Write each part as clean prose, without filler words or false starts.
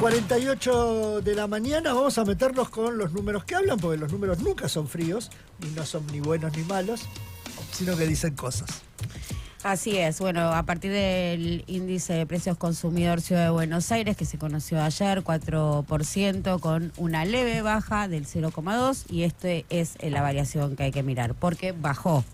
48 de la mañana vamos a meternos con los números que hablan, porque los números nunca son fríos, y no son ni buenos ni malos, sino que dicen cosas. Así es, bueno, a partir del índice de precios consumidor Ciudad de Buenos Aires, que se conoció ayer, 4%, con una leve baja del 0,2%, y este es la variación que hay que mirar, porque bajó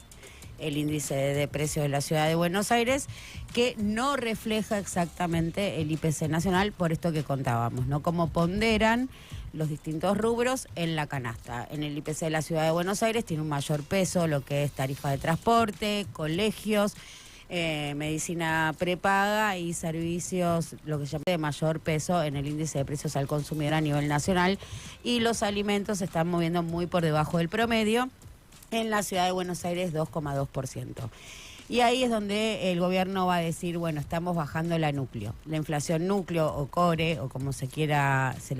el índice de precios de la Ciudad de Buenos Aires, que no refleja exactamente el IPC nacional, por esto que contábamos, ¿no? Cómo ponderan los distintos rubros en la canasta. En el IPC de la Ciudad de Buenos Aires tiene un mayor peso lo que es tarifa de transporte, colegios, medicina prepaga y servicios, lo que se llama de mayor peso en el índice de precios al consumidor a nivel nacional, y los alimentos se están moviendo muy por debajo del promedio. En la Ciudad de Buenos Aires 2,2%. Y ahí es donde el gobierno va a decir, bueno, estamos bajando la núcleo. La inflación núcleo o core, o como se le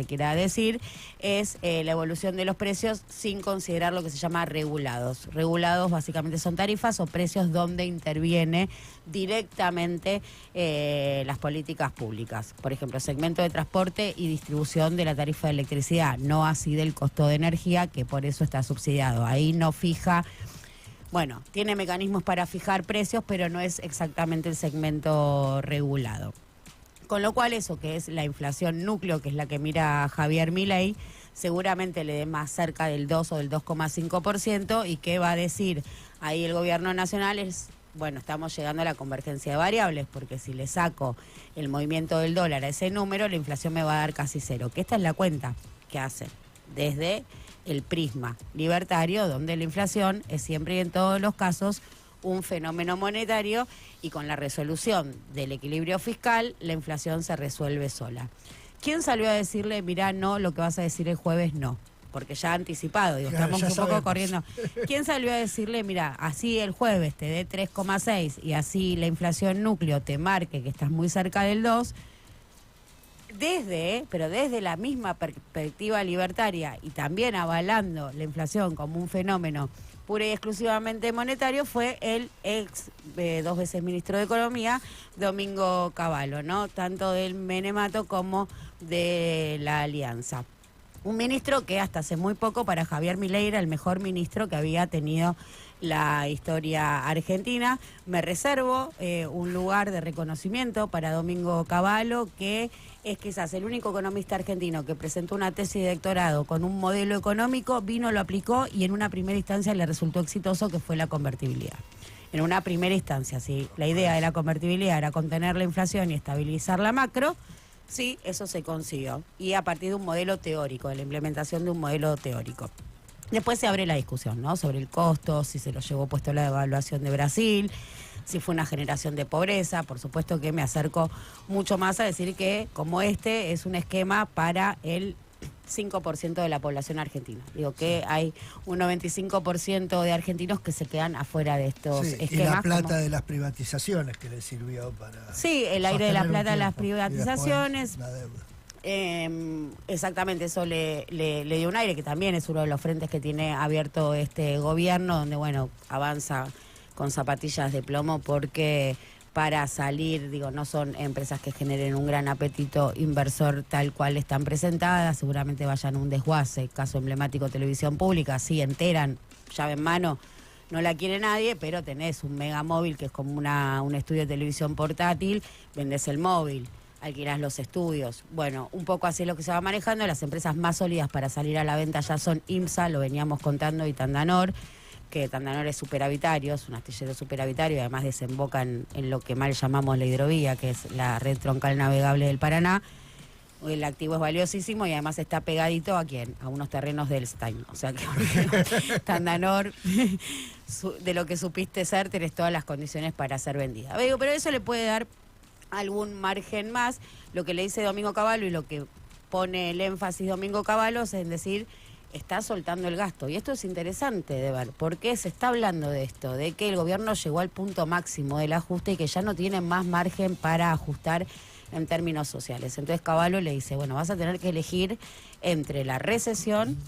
quiera decir, es la evolución de los precios sin considerar lo que se llama regulados. Regulados básicamente son tarifas o precios donde interviene directamente las políticas públicas. Por ejemplo, segmento de transporte y distribución de la tarifa de electricidad, no así del costo de energía, que por eso está subsidiado. Ahí no fija. Bueno, tiene mecanismos para fijar precios, pero no es exactamente el segmento regulado. Con lo cual eso que es la inflación núcleo, que es la que mira Javier Milei, seguramente le dé más cerca del 2 o del 2,5%, y que va a decir ahí el gobierno nacional es, bueno, estamos llegando a la convergencia de variables, porque si le saco el movimiento del dólar a ese número, la inflación me va a dar casi cero, que esta es la cuenta que hacen desde el prisma libertario, donde la inflación es siempre y en todos los casos un fenómeno monetario, y con la resolución del equilibrio fiscal, la inflación se resuelve sola. ¿Quién salió a decirle, mirá, no, lo que vas a decir el jueves no? Porque ya anticipado, digo, estamos un poco corriendo. ¿Quién salió a decirle, mira, así el jueves te dé 3,6 y así la inflación núcleo te marque que estás muy cerca del 2? Pero desde la misma perspectiva libertaria y también avalando la inflación como un fenómeno pura y exclusivamente monetario, fue el ex 2 veces ministro de Economía, Domingo Cavallo, ¿no? Tanto del Menemato como de la Alianza. Un ministro que hasta hace muy poco para Javier Milei era el mejor ministro que había tenido la historia argentina. Me reservo un lugar de reconocimiento para Domingo Cavallo, que es quizás el único economista argentino que presentó una tesis de doctorado con un modelo económico, vino, lo aplicó y en una primera instancia le resultó exitoso, que fue la convertibilidad. En una primera instancia, sí, la idea de la convertibilidad era contener la inflación y estabilizar la macro. Sí, eso se consiguió, y a partir de un modelo teórico, de la implementación de un modelo teórico. Después se abre la discusión, ¿no?, sobre el costo, si se lo llevó puesto la devaluación de Brasil, si fue una generación de pobreza. Por supuesto que me acerco mucho más a decir que, como este, es un esquema para el 5% de la población argentina. Digo que hay un 95% de argentinos que se quedan afuera de estos esquemas. Y la plata de las privatizaciones que le sirvió para... Sí, el aire de la plata de las privatizaciones. La deuda. Exactamente, eso le dio un aire, que también es uno de los frentes que tiene abierto este gobierno, donde, bueno, avanza con zapatillas de plomo, porque para salir, digo, no son empresas que generen un gran apetito inversor tal cual están presentadas, seguramente vayan a un desguace. Caso emblemático, Televisión Pública, sí, enteran, llave en mano, no la quiere nadie, pero tenés un megamóvil que es como un estudio de televisión portátil, vendés el móvil, alquilás los estudios. Bueno, un poco así es lo que se va manejando. Las empresas más sólidas para salir a la venta ya son IMSA, lo veníamos contando, y Tandanor, que Tandanor es superavitario, es un astillero superavitario, y además desemboca en lo que mal llamamos la hidrovía, que es la red troncal navegable del Paraná. El activo es valiosísimo y además está pegadito ¿a quién? A unos terrenos del Stein. O sea que Tandanor, de lo que supiste ser, tenés todas las condiciones para ser vendida. Pero eso le puede dar algún margen más. Lo que le dice Domingo Cavallo y lo que pone el énfasis Domingo Cavallo es en decir, está soltando el gasto. Y esto es interesante de ver, porque se está hablando de esto, de que el gobierno llegó al punto máximo del ajuste y que ya no tiene más margen para ajustar en términos sociales. Entonces Cavallo le dice, bueno, vas a tener que elegir entre la recesión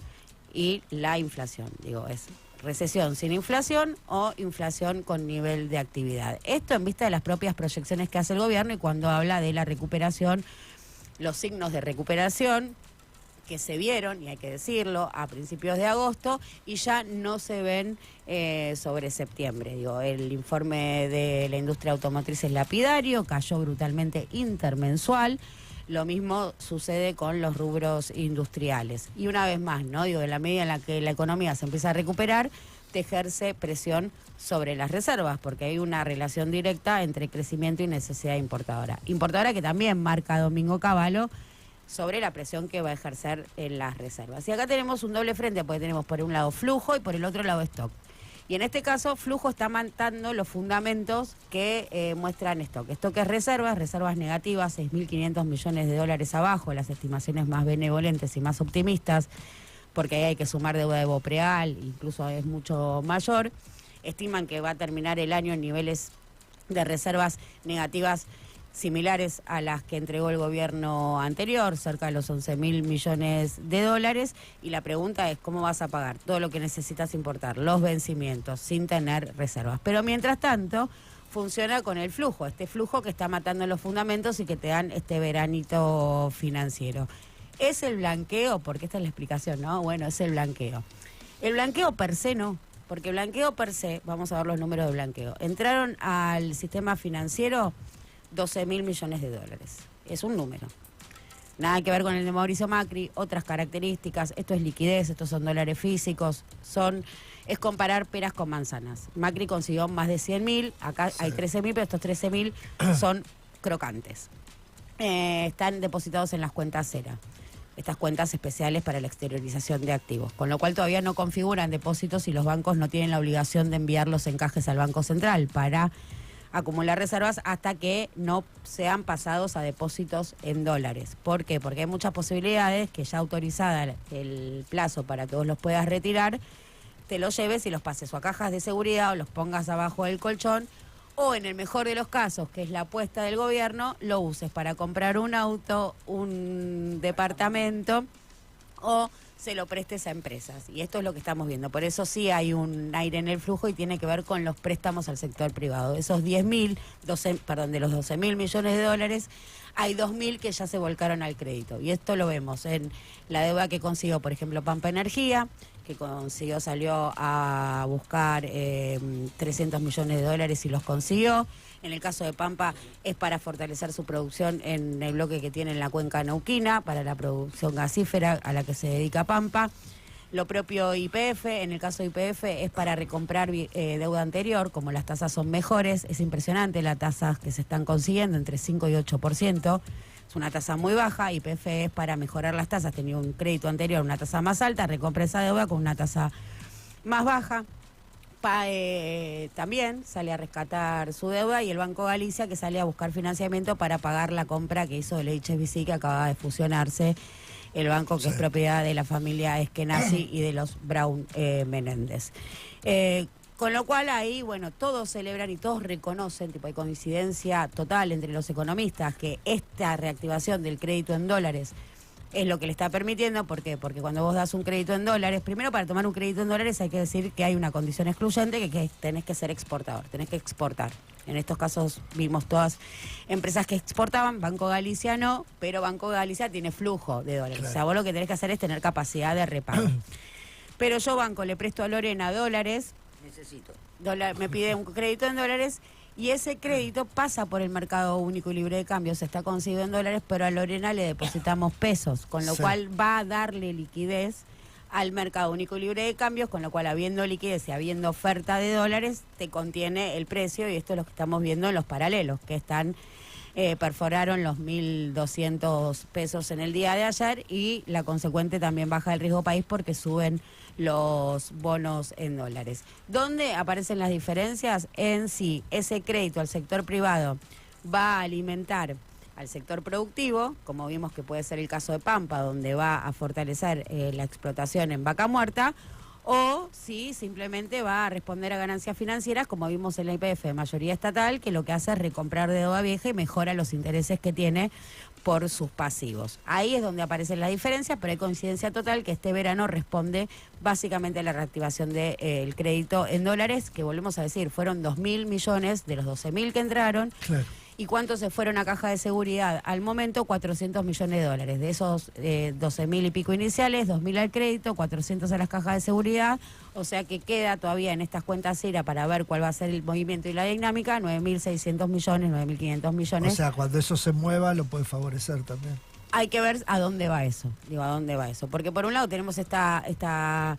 y la inflación. Digo, es recesión sin inflación o inflación con nivel de actividad. Esto en vista de las propias proyecciones que hace el gobierno, y cuando habla de la recuperación los signos de recuperación que se vieron, y hay que decirlo, a principios de agosto, y ya no se ven sobre septiembre. Digo, el informe de la industria automotriz es lapidario, cayó brutalmente intermensual. Lo mismo sucede con los rubros industriales. Y una vez más, ¿no? Digo, en la medida en la que la economía se empieza a recuperar, te ejerce presión sobre las reservas, porque hay una relación directa entre crecimiento y necesidad importadora. Importadora que también marca Domingo Cavallo sobre la presión que va a ejercer en las reservas. Y acá tenemos un doble frente, porque tenemos por un lado flujo y por el otro lado stock. Y en este caso, flujo está matando los fundamentos que muestran stock. Stock es reservas negativas, 6.500 millones de dólares abajo, las estimaciones más benevolentes y más optimistas, porque ahí hay que sumar deuda de Bopreal, incluso es mucho mayor. Estiman que va a terminar el año en niveles de reservas negativas similares a las que entregó el gobierno anterior, cerca de los 11.000 millones de dólares, y la pregunta es cómo vas a pagar todo lo que necesitas importar, los vencimientos, sin tener reservas. Pero mientras tanto, funciona con el flujo, este flujo que está matando los fundamentos y que te dan este veranito financiero. ¿Es el blanqueo? Porque esta es la explicación, ¿no? Bueno, es el blanqueo. El blanqueo per se no, porque blanqueo per se, vamos a ver los números de blanqueo, entraron al sistema financiero 12.000 millones de dólares. Es un número. Nada que ver con el de Mauricio Macri, otras características. Esto es liquidez, estos son dólares físicos, es comparar peras con manzanas. Macri consiguió más de 100.000, acá hay 13.000, pero estos 13.000 son crocantes. Están depositados en las cuentas CERA, estas cuentas especiales para la exteriorización de activos, con lo cual todavía no configuran depósitos y los bancos no tienen la obligación de enviar los encajes al Banco Central para acumular reservas hasta que no sean pasados a depósitos en dólares. ¿Por qué? Porque hay muchas posibilidades que ya autorizada el plazo para que vos los puedas retirar, te los lleves y los pases o a cajas de seguridad o los pongas abajo del colchón, o en el mejor de los casos, que es la apuesta del gobierno, lo uses para comprar un auto, un departamento o se lo prestes a empresas. Y esto es lo que estamos viendo. Por eso sí hay un aire en el flujo y tiene que ver con los préstamos al sector privado. Esos de los 12.000 millones de dólares, hay 2.000 que ya se volcaron al crédito. Y esto lo vemos en la deuda que consiguió, por ejemplo, Pampa Energía, que salió a buscar 300 millones de dólares y los consiguió. En el caso de Pampa es para fortalecer su producción en el bloque que tiene en la cuenca neuquina, para la producción gasífera a la que se dedica Pampa. Lo propio YPF, en el caso de YPF es para recomprar deuda anterior, como las tasas son mejores. Es impresionante las tasas que se están consiguiendo, entre 5 y 8%. Es una tasa muy baja. YPF es para mejorar las tasas. Tenía un crédito anterior, una tasa más alta, recompra esa deuda con una tasa más baja. También sale a rescatar su deuda, y el Banco Galicia, que sale a buscar financiamiento para pagar la compra que hizo el HSBC, que acaba de fusionarse, el banco que es propiedad de la familia Eskenazi y de los Brown Menéndez. Con lo cual ahí, bueno, todos celebran y todos reconocen, hay coincidencia total entre los economistas, que esta reactivación del crédito en dólares es lo que le está permitiendo. ¿Por qué? Porque cuando vos das un crédito en dólares, primero, para tomar un crédito en dólares hay que decir que hay una condición excluyente, que tenés que ser exportador, tenés que exportar. En estos casos vimos todas empresas que exportaban, Banco Galicia no, pero Banco Galicia tiene flujo de dólares. Claro. O sea, vos lo que tenés que hacer es tener capacidad de repago. Pero yo, banco, le presto a Lorena dólares, me pide un crédito en dólares, y ese crédito pasa por el mercado único y libre de cambio, se está consiguiendo en dólares, pero a Lorena le depositamos pesos, con lo cual va a darle liquidez al mercado único y libre de cambios, con lo cual, habiendo liquidez y habiendo oferta de dólares, te contiene el precio, y esto es lo que estamos viendo en los paralelos, que perforaron los 1.200 pesos en el día de ayer, y la consecuente también baja el riesgo país porque suben los bonos en dólares. ¿Dónde aparecen las diferencias? En si ese crédito al sector privado va a alimentar al sector productivo, como vimos que puede ser el caso de Pampa, donde va a fortalecer la explotación en vaca muerta, o si simplemente va a responder a ganancias financieras, como vimos en la YPF de mayoría estatal, que lo que hace es recomprar deuda vieja y mejora los intereses que tiene por sus pasivos. Ahí es donde aparecen las diferencias, pero hay coincidencia total que este verano responde básicamente a la reactivación del crédito en dólares, que volvemos a decir, fueron 2.000 millones de los 12.000 que entraron. Claro. ¿Y cuántos se fueron a caja de seguridad? Al momento, 400 millones de dólares. De esos 12.000 y pico iniciales, 2.000 al crédito, 400 a las cajas de seguridad. O sea que queda todavía en estas cuentas IRA para ver cuál va a ser el movimiento y la dinámica, 9.600 millones, 9.500 millones. O sea, cuando eso se mueva lo puede favorecer también. Hay que ver a dónde va eso. Digo, a dónde va eso. Porque por un lado tenemos esta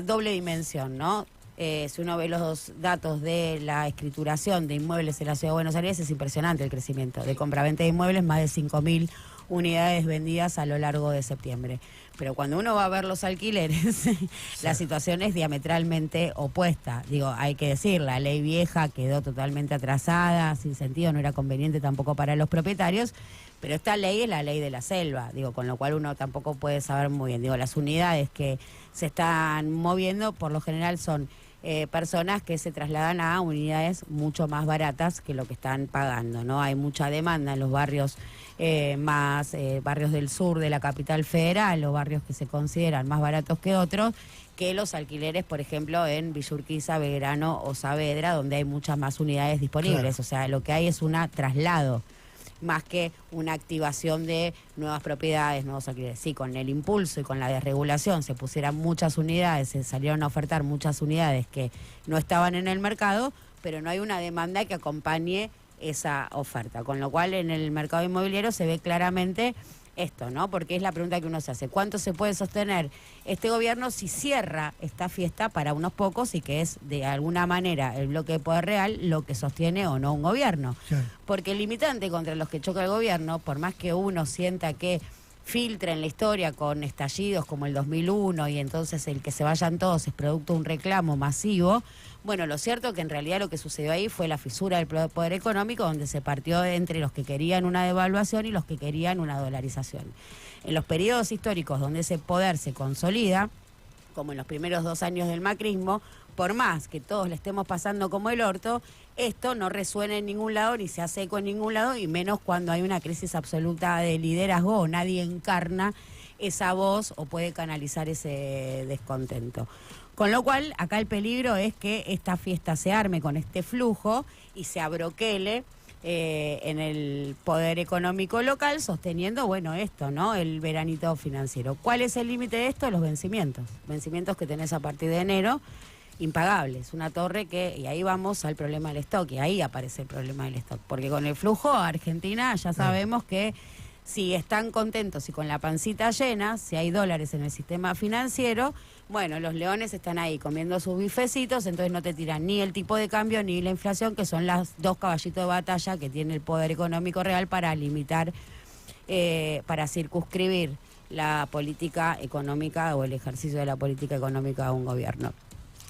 doble dimensión, ¿no? Si uno ve los datos de la escrituración de inmuebles en la Ciudad de Buenos Aires, es impresionante el crecimiento de compra-venta de inmuebles, más de 5.000 unidades vendidas a lo largo de septiembre. Pero cuando uno va a ver los alquileres, sí, la situación es diametralmente opuesta. Digo, hay que decir, la ley vieja quedó totalmente atrasada, sin sentido, no era conveniente tampoco para los propietarios, pero esta ley es la ley de la selva, digo, con lo cual uno tampoco puede saber muy bien. Digo, las unidades que se están moviendo, por lo general son personas que se trasladan a unidades mucho más baratas que lo que están pagando, ¿no? Hay mucha demanda en los barrios barrios del sur de la capital federal, o barrios que se consideran más baratos que otros, que los alquileres, por ejemplo, en Villa Urquiza, Belgrano o Saavedra, donde hay muchas más unidades disponibles. Claro. O sea, lo que hay es un traslado, más que una activación de nuevas propiedades, nuevos alquileres. Sí, con el impulso y con la desregulación se pusieran muchas unidades, se salieron a ofertar muchas unidades que no estaban en el mercado, pero no hay una demanda que acompañe esa oferta. Con lo cual, en el mercado inmobiliario se ve claramente esto, ¿no? Porque es la pregunta que uno se hace. ¿Cuánto se puede sostener este gobierno si cierra esta fiesta para unos pocos y que es de alguna manera el bloque de poder real lo que sostiene o no un gobierno? Sí. Porque el limitante contra los que choca el gobierno, por más que uno sienta que filtra en la historia con estallidos como el 2001 y entonces el que se vayan todos es producto de un reclamo masivo, bueno, lo cierto es que en realidad lo que sucedió ahí fue la fisura del poder económico, donde se partió entre los que querían una devaluación y los que querían una dolarización. En los periodos históricos donde ese poder se consolida, como en los primeros 2 años del macrismo, por más que todos le estemos pasando como el orto, esto no resuena en ningún lado ni se hace eco en ningún lado, y menos cuando hay una crisis absoluta de liderazgo o nadie encarna esa voz o puede canalizar ese descontento. Con lo cual, acá el peligro es que esta fiesta se arme con este flujo y se abroquele en el poder económico local, sosteniendo, bueno, esto, ¿no? El veranito financiero. ¿Cuál es el límite de esto? Los vencimientos. Vencimientos que tenés a partir de enero, impagables. Una torre que, y ahí vamos al problema del stock, y ahí aparece el problema del stock. Porque con el flujo a Argentina ya sabemos que si están contentos y con la pancita llena, si hay dólares en el sistema financiero, bueno, los leones están ahí comiendo sus bifecitos, entonces no te tiran ni el tipo de cambio ni la inflación, que son las dos caballitos de batalla que tiene el poder económico real para limitar, para circunscribir la política económica o el ejercicio de la política económica de un gobierno.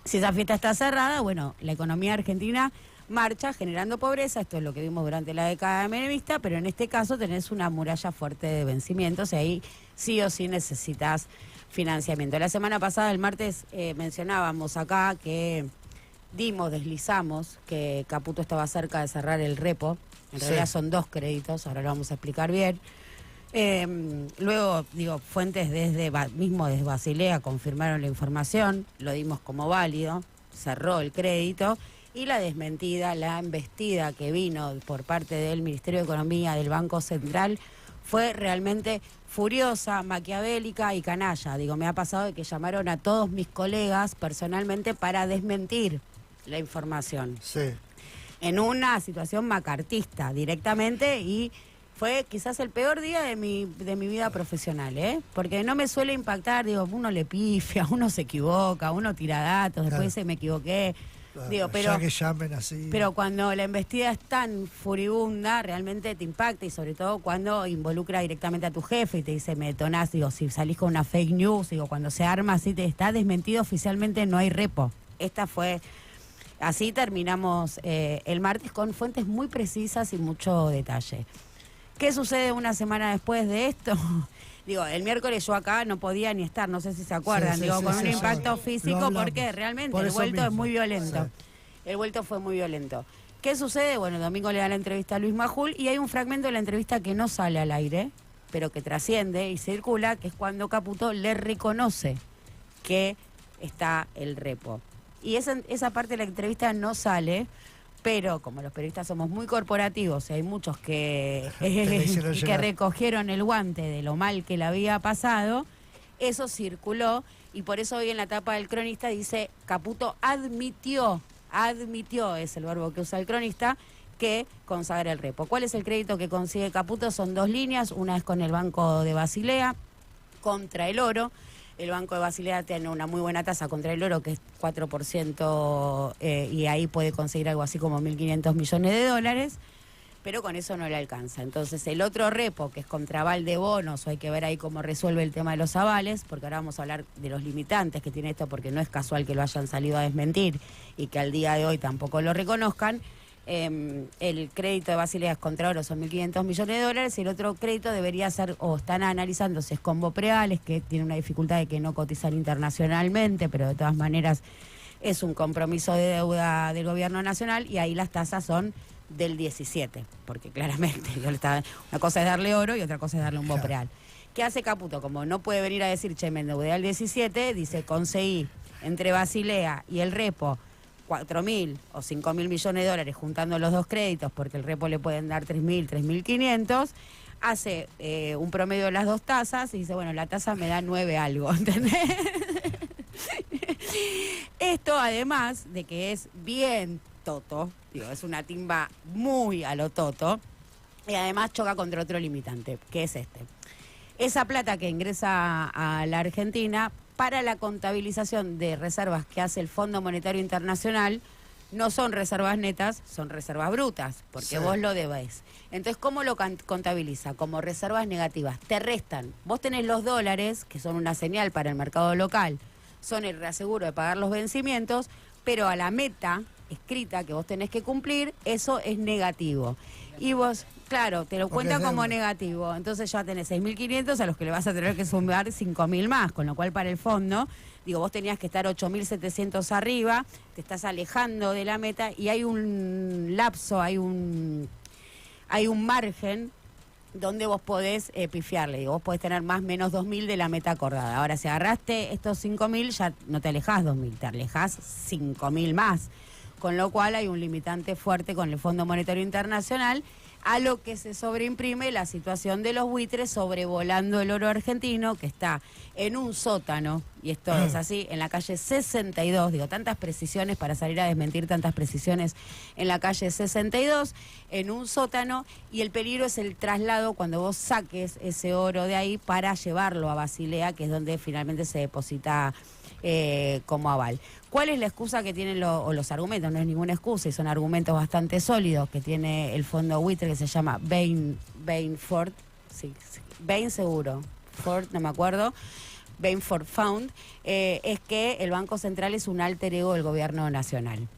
Si esa fiesta está cerrada, bueno, la economía argentina marcha generando pobreza. Esto es lo que vimos durante la década menemista, pero en este caso tenés una muralla fuerte de vencimientos y ahí sí o sí necesitas financiamiento. La semana pasada, el martes, mencionábamos acá que deslizamos que Caputo estaba cerca de cerrar el repo. En realidad son 2 créditos, ahora lo vamos a explicar bien. Luego, fuentes desde Basilea confirmaron la información, lo dimos como válido, cerró el crédito. Y la desmentida, la embestida que vino por parte del Ministerio de Economía, del Banco Central, fue realmente furiosa, maquiavélica y canalla. Me ha pasado de que llamaron a todos mis colegas personalmente para desmentir la información. Sí. En una situación macartista directamente, y fue quizás el peor día de mi vida profesional, porque no me suele impactar, uno le pifia, uno se equivoca, uno tira datos, después dice me equivoqué. Pero, ya que llamen así. Pero cuando la embestida es tan furibunda, realmente te impacta, y sobre todo cuando involucra directamente a tu jefe y te dice, me detonás, si salís con una fake news, cuando se arma así, te está desmentido oficialmente, no hay repo. Esta fue, así terminamos el martes con fuentes muy precisas y mucho detalle. ¿Qué sucede una semana después de esto? El miércoles yo acá no podía ni estar, no sé si se acuerdan, con un impacto físico, porque realmente el vuelto es muy violento. Sí. El vuelto fue muy violento. ¿Qué sucede? Bueno, el domingo le da la entrevista a Luis Majul y hay un fragmento de la entrevista que no sale al aire, pero que trasciende y circula, que es cuando Caputo le reconoce que está el repo. Y esa parte de la entrevista no sale pero como los periodistas somos muy corporativos y hay muchos que recogieron el guante de lo mal que le había pasado, eso circuló y por eso hoy en la tapa del Cronista dice Caputo admitió, es el verbo que usa el cronista, que consagra el repo. ¿Cuál es el crédito que consigue Caputo? Son 2 líneas, una es con el Banco de Basilea contra el oro. El Banco de Basilea tiene una muy buena tasa contra el oro, que es 4%, y ahí puede conseguir algo así como 1.500 millones de dólares, pero con eso no le alcanza. Entonces, el otro repo, que es contra aval de bonos, o hay que ver ahí cómo resuelve el tema de los avales, porque ahora vamos a hablar de los limitantes que tiene esto, porque no es casual que lo hayan salido a desmentir y que al día de hoy tampoco lo reconozcan. El crédito de Basilea es contra oro, son 1.500 millones de dólares, y el otro crédito debería ser, o están analizando si es con Bopreales, que tiene una dificultad de que no cotizan internacionalmente, pero de todas maneras es un compromiso de deuda del gobierno nacional, y ahí las tasas son del 17, porque claramente una cosa es darle oro y otra cosa es darle un Bopreal. ¿Qué hace Caputo? Como no puede venir a decir, che, me endeudé al 17, dice, conseguí entre Basilea y el repo 4.000 o 5.000 millones de dólares juntando los dos créditos, porque el repo le pueden dar 3.000, 3.500, hace un promedio de las dos tasas y dice, bueno, la tasa me da 9 algo, ¿entendés? Esto además de que es bien toto, digo, es una timba muy a lo toto, y además choca contra otro limitante, que es este. Esa plata que ingresa a la Argentina para la contabilización de reservas que hace el Fondo Monetario Internacional no son reservas netas, son reservas brutas, porque vos lo debés. Entonces, ¿cómo lo contabiliza? Como reservas negativas. Te restan. Vos tenés los dólares, que son una señal para el mercado local, son el reaseguro de pagar los vencimientos, pero a la meta escrita que vos tenés que cumplir, eso es negativo. Y vos, claro, te lo cuenta como negativo. Entonces ya tenés 6.500 a los que le vas a tener que sumar 5.000 más, con lo cual para el fondo, digo, vos tenías que estar 8.700 arriba, te estás alejando de la meta y hay un lapso, hay un margen donde vos podés pifiarle. Digo, vos podés tener más o menos 2.000 de la meta acordada. Ahora, si agarraste estos 5.000, ya no te alejás 2.000, te alejás 5.000 más. Con lo cual hay un limitante fuerte con el Fondo Monetario Internacional, a lo que se sobreimprime la situación de los buitres sobrevolando el oro argentino, que está en un sótano, y esto es así, en la calle 62, digo, tantas precisiones para salir a desmentir tantas precisiones en la calle 62, en un sótano, y el peligro es el traslado cuando vos saques ese oro de ahí para llevarlo a Basilea, que es donde finalmente se deposita como aval. ¿Cuál es la excusa que tienen o los argumentos? No es ninguna excusa y son argumentos bastante sólidos que tiene el fondo buitre, que se llama Bain Ford, sí, Bain seguro, Ford no me acuerdo, Bain Ford Fund, es que el Banco Central es un alter ego del gobierno nacional.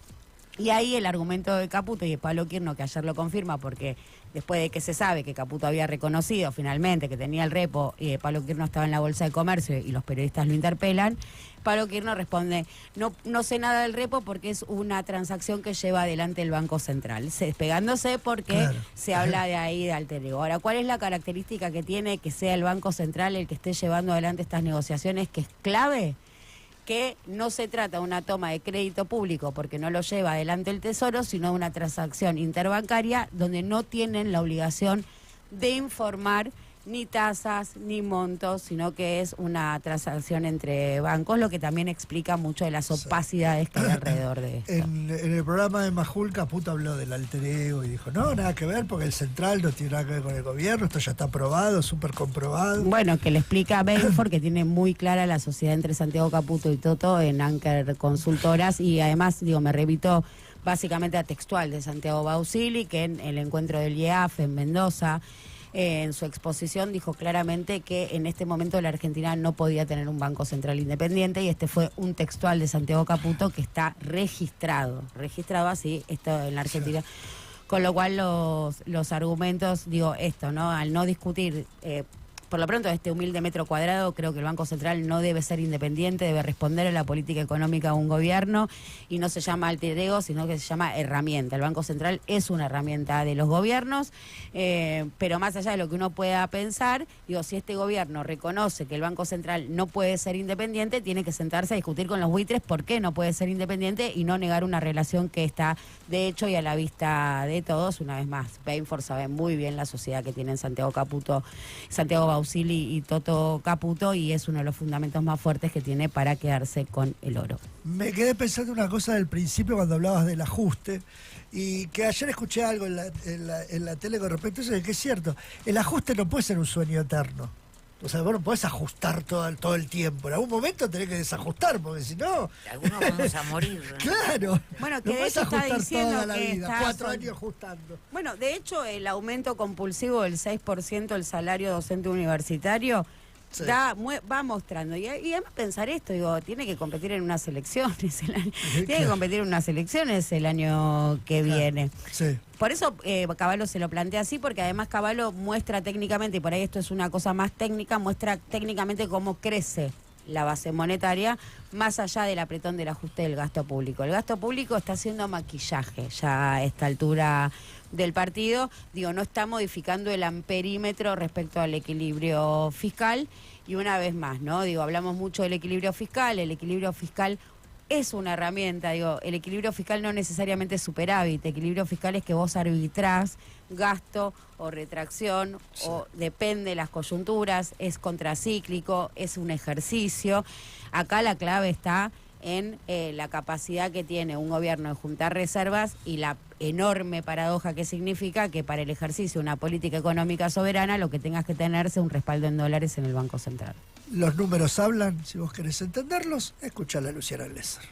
Y ahí el argumento de Caputo y de Pablo Quirno, que ayer lo confirma, porque después de que se sabe que Caputo había reconocido finalmente que tenía el repo y Pablo Quirno estaba en la Bolsa de Comercio y los periodistas lo interpelan, Pablo Quirno responde, no sé nada del repo porque es una transacción que lleva adelante el Banco Central, despegándose porque se habla de ahí de alter ego. Ahora, ¿cuál es la característica que tiene que sea el Banco Central el que esté llevando adelante estas negociaciones, que es clave? Que no se trata de una toma de crédito público porque no lo lleva adelante el Tesoro, sino de una transacción interbancaria donde no tienen la obligación de informar ni tasas ni montos, sino que es una transacción entre bancos, lo que también explica mucho de las opacidades que hay alrededor de esto. En el programa de Majul, Caputo habló del alter ego y dijo, no, nada que ver porque el central no tiene nada que ver con el gobierno, esto ya está aprobado, súper comprobado. Bueno, que le explica a Belfort que tiene muy clara la sociedad entre Santiago Caputo y Toto en Anker Consultoras, y además, digo, me repito básicamente a textual de Santiago Bausili, que en el encuentro del IEAF en Mendoza, en su exposición dijo claramente que en este momento la Argentina no podía tener un banco central independiente, y este fue un textual de Santiago Caputo que está registrado así, esto en la Argentina. Sí. Con lo cual los argumentos, digo esto, ¿no? Al no discutir por lo pronto, de este humilde metro cuadrado, creo que el Banco Central no debe ser independiente, debe responder a la política económica de un gobierno, y no se llama alter ego, sino que se llama herramienta. El Banco Central es una herramienta de los gobiernos, pero más allá de lo que uno pueda pensar, digo, si este gobierno reconoce que el Banco Central no puede ser independiente, tiene que sentarse a discutir con los buitres por qué no puede ser independiente y no negar una relación que está de hecho y a la vista de todos. Una vez más, Bainfor sabe muy bien la sociedad que tienen Santiago Bausili y Toto Caputo, y es uno de los fundamentos más fuertes que tiene para quedarse con el oro. Me quedé pensando una cosa del principio cuando hablabas del ajuste, y que ayer escuché algo en la tele con respecto a eso, de que es cierto, el ajuste no puede ser un sueño eterno. O sea, vos no podés ajustar todo el tiempo. En algún momento tenés que desajustar, porque si no... Algunos vamos a morir. Claro. Bueno, que no de hecho está diciendo toda la que vida, 4 años ajustando. Bueno, de hecho, el aumento compulsivo del 6% del salario docente universitario Sí. va mostrando. Y además pensar esto, digo, tiene que competir en unas elecciones. Tiene que competir en unas elecciones el año que viene. Sí. Por eso Cavallo se lo plantea así, porque además Cavallo muestra técnicamente, y por ahí esto es una cosa más técnica, muestra técnicamente cómo crece la base monetaria más allá del apretón del ajuste del gasto público. El gasto público está haciendo maquillaje ya a esta altura del partido, digo, no está modificando el amperímetro respecto al equilibrio fiscal, y una vez más, ¿no? Digo, hablamos mucho del equilibrio fiscal, el equilibrio fiscal es una herramienta, digo, el equilibrio fiscal no necesariamente es superávit, equilibrio fiscal es que vos arbitrás gasto o retracción, sí, o depende de las coyunturas, es contracíclico, es un ejercicio. Acá la clave está en la capacidad que tiene un gobierno de juntar reservas y la enorme paradoja que significa que para el ejercicio de una política económica soberana lo que tengas que tener es un respaldo en dólares en el Banco Central. Los números hablan, si vos querés entenderlos, escuchá a Luciana Glesser.